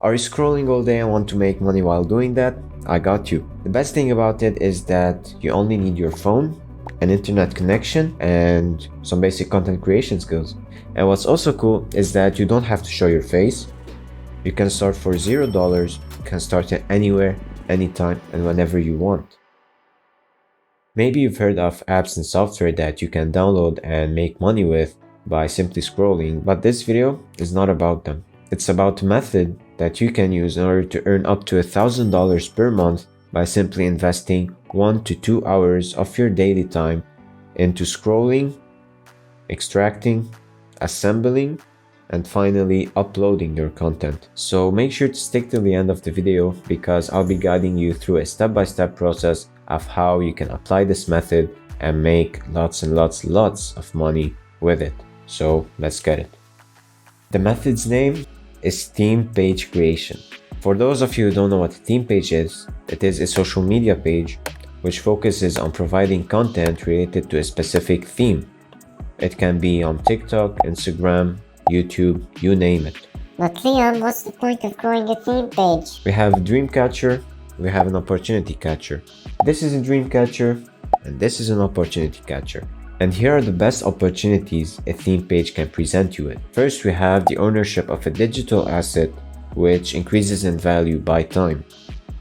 Are you scrolling all day and want to make money while doing that? I got you. The best thing about it is that you only need your phone, an internet connection, and some basic content creation skills. And what's also cool is that you don't have to show your face. You can start for $0, you can start it anywhere, anytime, and whenever you want. Maybe you've heard of apps and software that you can download and make money with by simply scrolling, but this video is not about them. It's about a method that you can use in order to earn up to $1,000 per month by simply investing 1 to 2 hours of your daily time into scrolling, extracting, assembling, and finally uploading your content. So make sure to stick till the end of the video because I'll be guiding you through a step-by-step process of how you can apply this method and make lots and lots of money with it. So let's get it. The method's name is theme page creation. For those of you who don't know what a theme page is, it is a social media page which focuses on providing content related to a specific theme. It can be on TikTok, Instagram, YouTube, you name it. But Leon, what's the point of growing a theme page? We have a dream catcher, we have an opportunity catcher. This is a dream catcher and this is an opportunity catcher. And here are the best opportunities a theme page can present you with. First, we have the ownership of a digital asset which increases in value by time.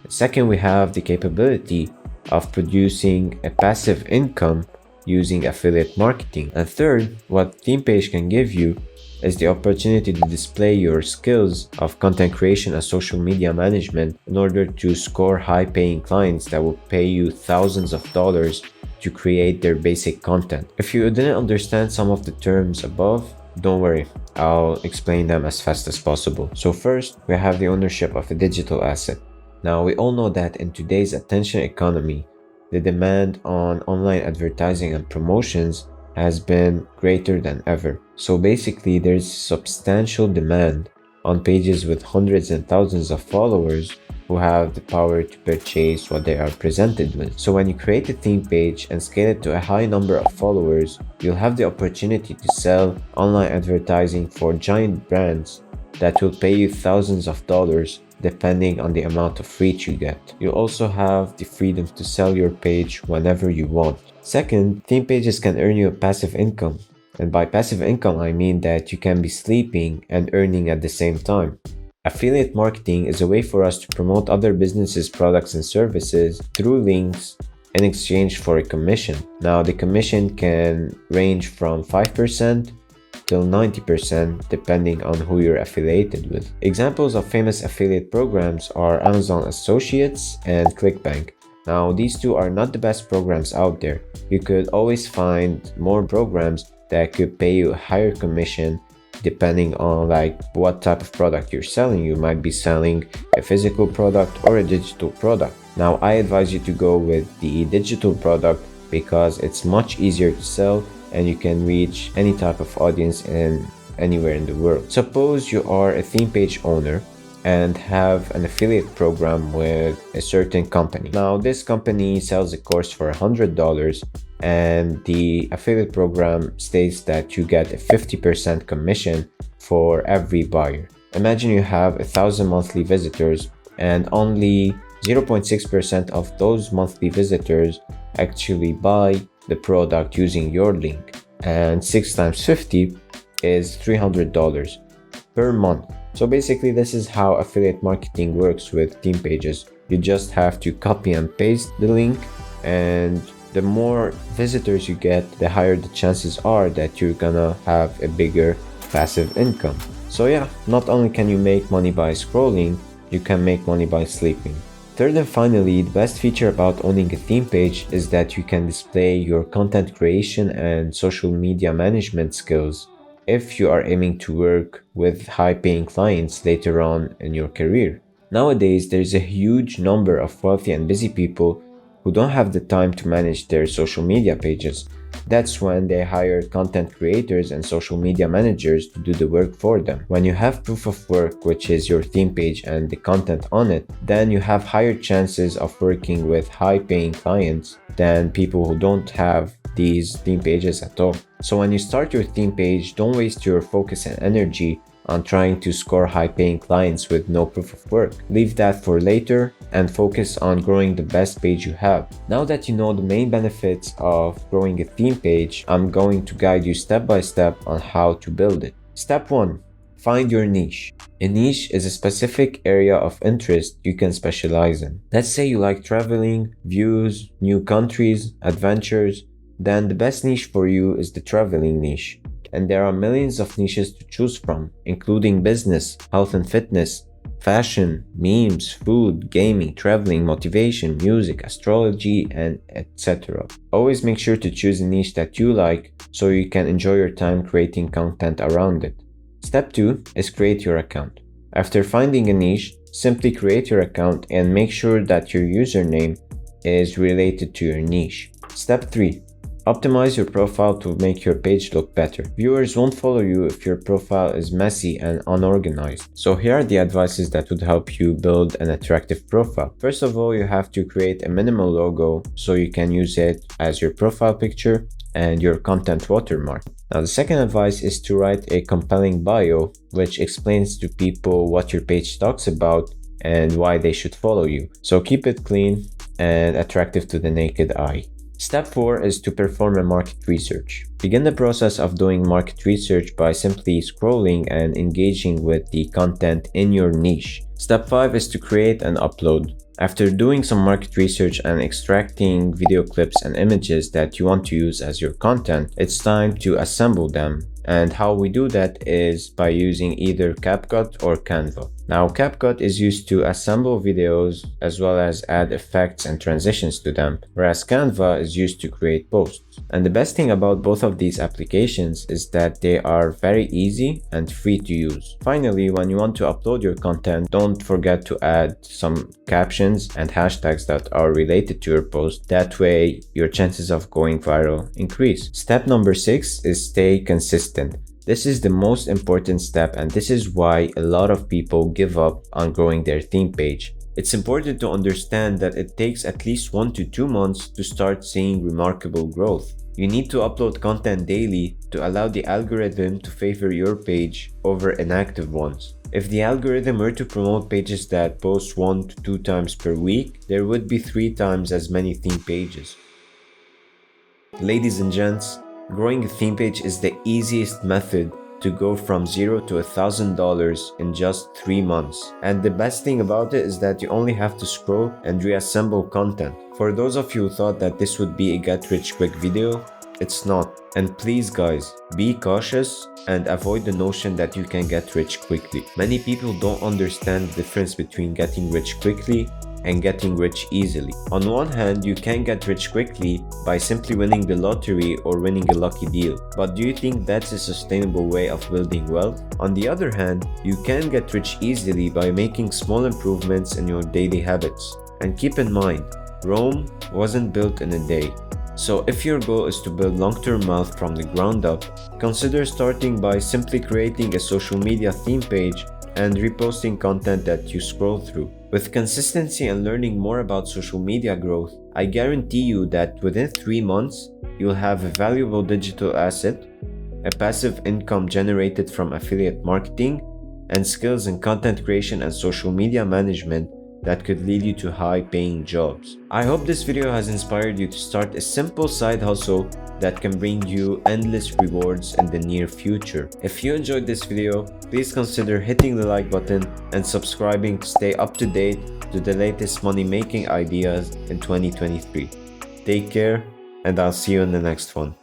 Second, we have the capability of producing a passive income using affiliate marketing. And third, what theme page can give you is the opportunity to display your skills of content creation and social media management in order to score high-paying clients that will pay you thousands of dollars to create their basic content. If you didn't understand some of the terms above, don't worry, I'll explain them as fast as possible. So first, we have the ownership of a digital asset. Now, we all know that in today's attention economy, the demand on online advertising and promotions has been greater than ever. So basically, there's substantial demand on pages with hundreds and thousands of followers who have the power to purchase what they are presented with. So when you create a theme page and scale it to a high number of followers, you'll have the opportunity to sell online advertising for giant brands that will pay you thousands of dollars depending on the amount of reach you get. You also have the freedom to sell your page whenever you want. Second, theme pages can earn you a passive income. And by passive income, I mean that you can be sleeping and earning at the same time. Affiliate marketing is a way for us to promote other businesses' products and services through links in exchange for a commission. Now, the commission can range from 5% till 90% depending on who you're affiliated with. Examples of famous affiliate programs are Amazon Associates and ClickBank. Now, these two are not the best programs out there. You could always find more programs that could pay you a higher commission depending on what type of product you're selling. You might be selling a physical product or a digital product. Now, I advise you to go with the digital product because it's much easier to sell and you can reach any type of audience anywhere in the world. Suppose you are a theme page owner and have an affiliate program with a certain company. Now, this company sells a course for $100 and the affiliate program states that you get a 50% commission for every buyer. Imagine you have 1,000 monthly visitors and only 0.6% of those monthly visitors actually buy the product using your link, and 6 times 50 is $300 per month. So basically, this is how affiliate marketing works with theme pages. You just have to copy and paste the link, and the more visitors you get, the higher the chances are that you're gonna have a bigger passive income. So yeah, not only can you make money by scrolling, you can make money by sleeping. Third and finally, the best feature about owning a theme page is that you can display your content creation and social media management skills if you are aiming to work with high-paying clients later on in your career. Nowadays, there's a huge number of wealthy and busy people who don't have the time to manage their social media pages. That's when they hire content creators and social media managers to do the work for them. When you have proof of work, which is your theme page and the content on it, then you have higher chances of working with high-paying clients than people who don't have these theme pages at all. So when you start your theme page, don't waste your focus and energy on trying to score high-paying clients with no proof of work. Leave that for later and focus on growing the best page you have. Now that you know the main benefits of growing a theme page, I'm going to guide you step by step on how to build it. Step 1. Find your niche. A niche is a specific area of interest you can specialize in. Let's say you like traveling, views, new countries, adventures. Then the best niche for you is the traveling niche. And there are millions of niches to choose from, including business, health and fitness, fashion, memes, food, gaming, traveling, motivation, music, astrology, and etc. Always make sure to choose a niche that you like so you can enjoy your time creating content around it. Step 2 is create your account. After finding a niche, simply create your account and make sure that your username is related to your niche. Step 3. Optimize your profile to make your page look better. Viewers won't follow you if your profile is messy and unorganized. So here are the advices that would help you build an attractive profile. First of all, you have to create a minimal logo so you can use it as your profile picture and your content watermark. Now, the second advice is to write a compelling bio, which explains to people what your page talks about and why they should follow you. So keep it clean and attractive to the naked eye. Step 4 is to perform a market research. Begin the process of doing market research by simply scrolling and engaging with the content in your niche. Step 5 is to create and upload. After doing some market research and extracting video clips and images that you want to use as your content, it's time to assemble them. And how we do that is by using either CapCut or Canva. Now, CapCut is used to assemble videos as well as add effects and transitions to them, whereas Canva is used to create posts. And the best thing about both of these applications is that they are very easy and free to use. Finally, when you want to upload your content, don't forget to add some captions and hashtags that are related to your post. That way, your chances of going viral increase. Step number 6 is stay consistent. This is the most important step, and this is why a lot of people give up on growing their theme page. It's important to understand that it takes at least 1 to 2 months to start seeing remarkable growth. You need to upload content daily to allow the algorithm to favor your page over inactive ones. If the algorithm were to promote pages that post 1 to 2 times per week, there would be 3 times as many theme pages. Ladies and gents, growing a theme page is the easiest method to go from $0 to $1,000 in just 3 months. And the best thing about it is that you only have to scroll and reassemble content. For those of you who thought that this would be a get-rich-quick video, it's not. And please guys, be cautious and avoid the notion that you can get rich quickly. Many people don't understand the difference between getting rich quickly and getting rich easily. On one hand, you can get rich quickly by simply winning the lottery or winning a lucky deal. But do you think that's a sustainable way of building wealth? On the other hand, you can get rich easily by making small improvements in your daily habits. And keep in mind, Rome wasn't built in a day. So if your goal is to build long-term wealth from the ground up, consider starting by simply creating a social media theme page and reposting content that you scroll through. With consistency and learning more about social media growth, I guarantee you that within 3 months, you'll have a valuable digital asset, a passive income generated from affiliate marketing, and skills in content creation and social media management that could lead you to high-paying jobs. I hope this video has inspired you to start a simple side hustle that can bring you endless rewards in the near future. If you enjoyed this video, please consider hitting the like button and subscribing to stay up to date to the latest money-making ideas in 2023. Take care, and I'll see you in the next one.